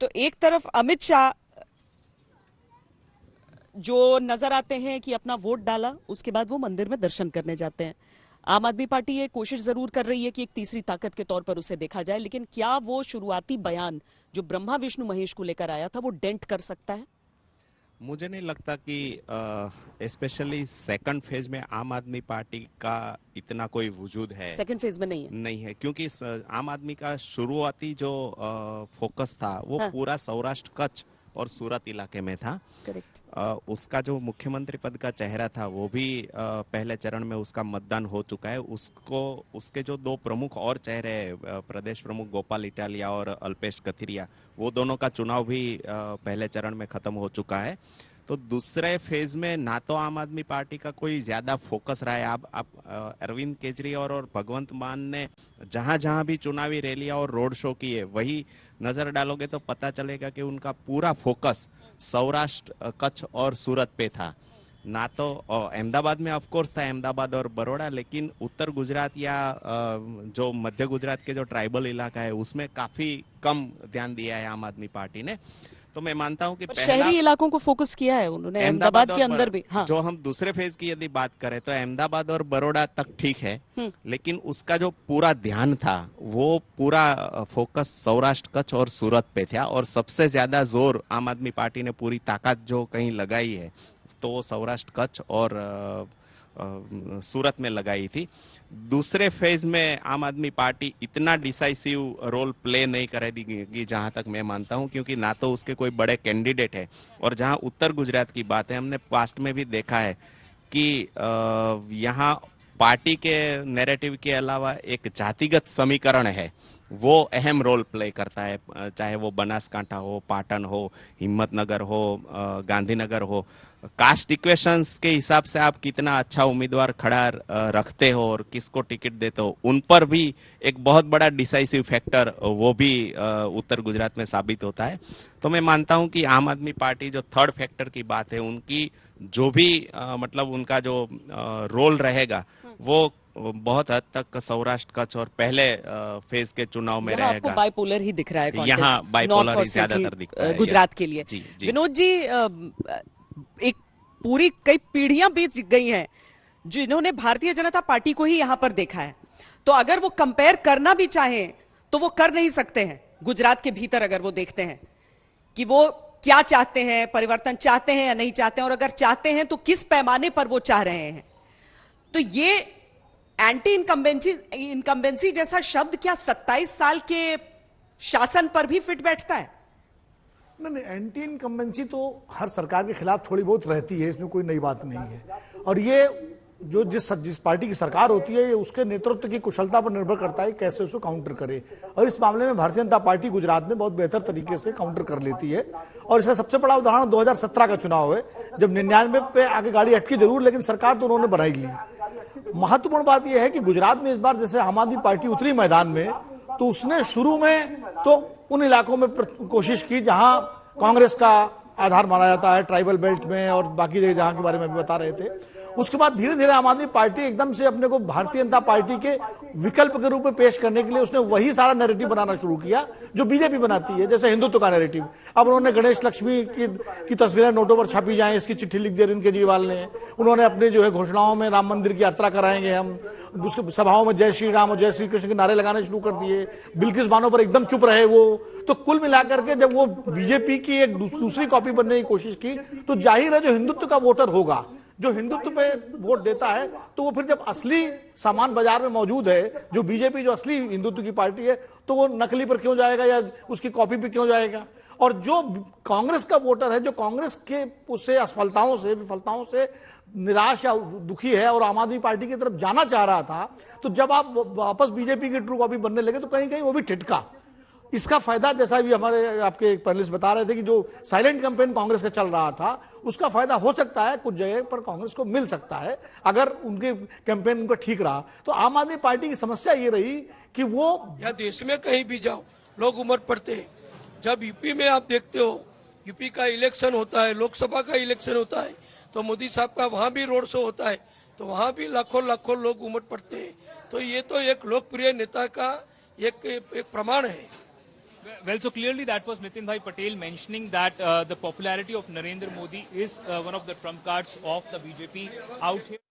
तो एक तरफ अमित शाह जो नजर आते हैं कि अपना वोट डाला, उसके बाद वो मंदिर में दर्शन करने जाते हैं। आम आदमी पार्टी ये कोशिश जरूर कर रही है कि एक तीसरी ताकत के तौर पर उसे देखा जाए, लेकिन क्या वो शुरुआती बयान जो ब्रह्मा विष्णु महेश को लेकर आया था वो डेंट कर सकता है? मुझे नहीं लगता कि स्पेशली सेकंड फेज में आम आदमी पार्टी का इतना कोई वजूद है। सेकंड फेज में नहीं है क्योंकि आम आदमी का शुरुआती जो फोकस था वो हाँ। पूरा सौराष्ट्र कच्छ और सूरत इलाके में था। करेक्ट। उसका जो मुख्यमंत्री पद का चेहरा था वो भी पहले चरण में उसका मतदान हो चुका है। उसको उसके जो दो प्रमुख और चेहरे प्रदेश प्रमुख गोपाल इटालिया और अल्पेश कथिरिया, वो दोनों का चुनाव भी पहले चरण में खत्म हो चुका है। तो दूसरे फेज में ना तो आम आदमी पार्टी का कोई ज्यादा फोकस रहा है। आप अरविंद केजरीवाल और भगवंत मान ने जहां जहां भी चुनावी रैलियां और रोड शो किए, वही नजर डालोगे तो पता चलेगा कि उनका पूरा फोकस सौराष्ट्र कच्छ और सूरत पे था। ना तो अहमदाबाद में ऑफकोर्स था, अहमदाबाद और बड़ौदा, लेकिन उत्तर गुजरात या जो मध्य गुजरात के जो ट्राइबल इलाका है उसमें काफी कम ध्यान दिया है आम आदमी पार्टी ने। तो मैं मानता हूं कि शहरी इलाकों को फोकस किया है उन्होंने, अहमदाबाद के अंदर भी। हाँ। जो हम दूसरे फेज की यदि बात करें तो अहमदाबाद और बड़ौदा तक ठीक है, लेकिन उसका जो पूरा ध्यान था वो पूरा फोकस सौराष्ट्र कच्छ और सूरत पे था। और सबसे ज्यादा जोर आम आदमी पार्टी ने पूरी ताकत जो कहीं लगाई है तो वो सौराष्ट्र कच्छ और सूरत में लगाई थी। दूसरे फेज में आम आदमी पार्टी इतना डिसाइसिव रोल प्ले नहीं करेगी जहां तक मैं मानता हूं, क्योंकि ना तो उसके कोई बड़े कैंडिडेट है, और जहां उत्तर गुजरात की बात है, हमने पास्ट में भी देखा है कि यहाँ पार्टी के नैरेटिव के अलावा एक जातिगत समीकरण है, वो अहम रोल प्ले करता है। चाहे वो बनासकांठा हो, पाटन हो, हिम्मतनगर हो, गांधीनगर हो। कास्ट इक्वेशंस के हिसाब से आप कितना अच्छा उम्मीदवार खड़ा रखते हो और किसको टिकट देते हो, उन पर भी एक बहुत बड़ा डिसाइसिव फैक्टर वो भी उत्तर गुजरात में साबित होता है। तो मैं मानता हूं कि आम आदमी पार्टी जो थर्ड फैक्टर की बात है, उनकी जो भी मतलब उनका जो रोल रहेगा वो बहुत हद तक सौराष्ट्र कच्छ और पहले फेज के चुनाव में रहेगा। आपको बाइपोलर ही दिख रहा है कॉन्टेस्ट, यहाँ बाइपोलर ही ज्यादातर दिखता है गुजरात के लिए। जी, जी। विनोद जी, एक पूरी कई पीढ़ियां बीत गई हैं जिन्होंने भारतीय जनता पार्टी को ही यहां पर देखा है, तो अगर वो कंपेयर करना भी चाहें तो वो कर नहीं सकते हैं। गुजरात के भीतर अगर वो देखते हैं कि वो क्या चाहते हैं, परिवर्तन चाहते हैं या नहीं चाहते हैं, और अगर चाहते हैं तो किस पैमाने पर वो चाह रहे हैं, तो ये एंटी इनकम्बेंसी जैसा शब्द क्या 27 साल के शासन पर भी फिट बैठता है? नहीं, एंटी इनकम्बेंसी तो हर सरकार के खिलाफ थोड़ी बहुत रहती है, इसमें कोई नई बात नहीं है। और ये जो जिस पार्टी की सरकार होती है, ये उसके नेतृत्व की कुशलता पर निर्भर करता है कैसे उसको काउंटर करे। और इस मामले में भारतीय जनता पार्टी गुजरात में बहुत बेहतर तरीके से काउंटर कर लेती है। और इसका सबसे बड़ा उदाहरण 2017 का चुनाव है, जब 99 पे आगे गाड़ी अटकी जरूर, लेकिन सरकार तो उन्होंने बनाई ली। महत्वपूर्ण बात यह है कि गुजरात में इस बार जैसे आम आदमी पार्टी उतरी मैदान में, तो उसने शुरू में तो उन इलाकों में कोशिश की जहां कांग्रेस का आधार माना जाता है, ट्राइबल बेल्ट में और बाकी जगह जहां के बारे में भी बता रहे थे। उसके बाद धीरे धीरे आम आदमी पार्टी एकदम से अपने को भारतीय जनता पार्टी के विकल्प के रूप में पेश करने के लिए उसने वही सारा नैरेटिव बनाना शुरू किया जो बीजेपी बनाती है, जैसे हिंदुत्व का नैरेटिव। अब उन्होंने गणेश लक्ष्मी की तस्वीरें नोटों पर छापी जाएं, इसकी चिट्ठी लिख दी अरविंद केजरीवाल ने। उन्होंने अपने जो है घोषणाओं में राम मंदिर की यात्रा कराएंगे हम, उसके सभाओं में जय श्री राम और जय श्री कृष्ण के नारे लगाने शुरू कर दिए। बिल्किस बानो पर एकदम चुप रहे वो। तो कुल मिलाकर के जब वो बीजेपी की एक दूसरी कॉपी बनने की कोशिश की, तो जाहिर है जो हिंदुत्व का वोटर होगा, जो हिंदुत्व पे वोट देता है, तो वो फिर जब असली सामान बाजार में मौजूद है, जो बीजेपी जो असली हिंदुत्व की पार्टी है, तो वो नकली पर क्यों जाएगा या उसकी कॉपी पे क्यों जाएगा। और जो कांग्रेस का वोटर है, जो कांग्रेस के उससे असफलताओं से विफलताओं से निराश या दुखी है और आम आदमी पार्टी की तरफ जाना चाह रहा था, तो जब आप वापस बीजेपी की ट्रू कॉपी बनने लगे तो कहीं कहीं वो भी ठिठका। इसका फायदा, जैसा भी हमारे आपके पैनलिस्ट बता रहे थे कि जो साइलेंट कैंपेन कांग्रेस का चल रहा था, उसका फायदा हो सकता है कुछ जगह पर कांग्रेस को मिल सकता है अगर उनके कैंपेन उनका ठीक रहा। तो आम आदमी पार्टी की समस्या ये रही कि वो या देश में कहीं भी जाओ लोग उमड़ पड़ते हैं। जब यूपी में आप देखते हो, यूपी का इलेक्शन होता है, लोकसभा का इलेक्शन होता है, तो मोदी साहब का वहां भी रोड शो होता है, तो वहां भी लाखों लाखों लोग उमड़ पड़ते हैं। तो ये तो एक लोकप्रिय नेता का एक प्रमाण है। Well, so clearly that was Nitin Bhai Patel mentioning that the popularity of Narendra Modi is one of the trump cards of the BJP out here.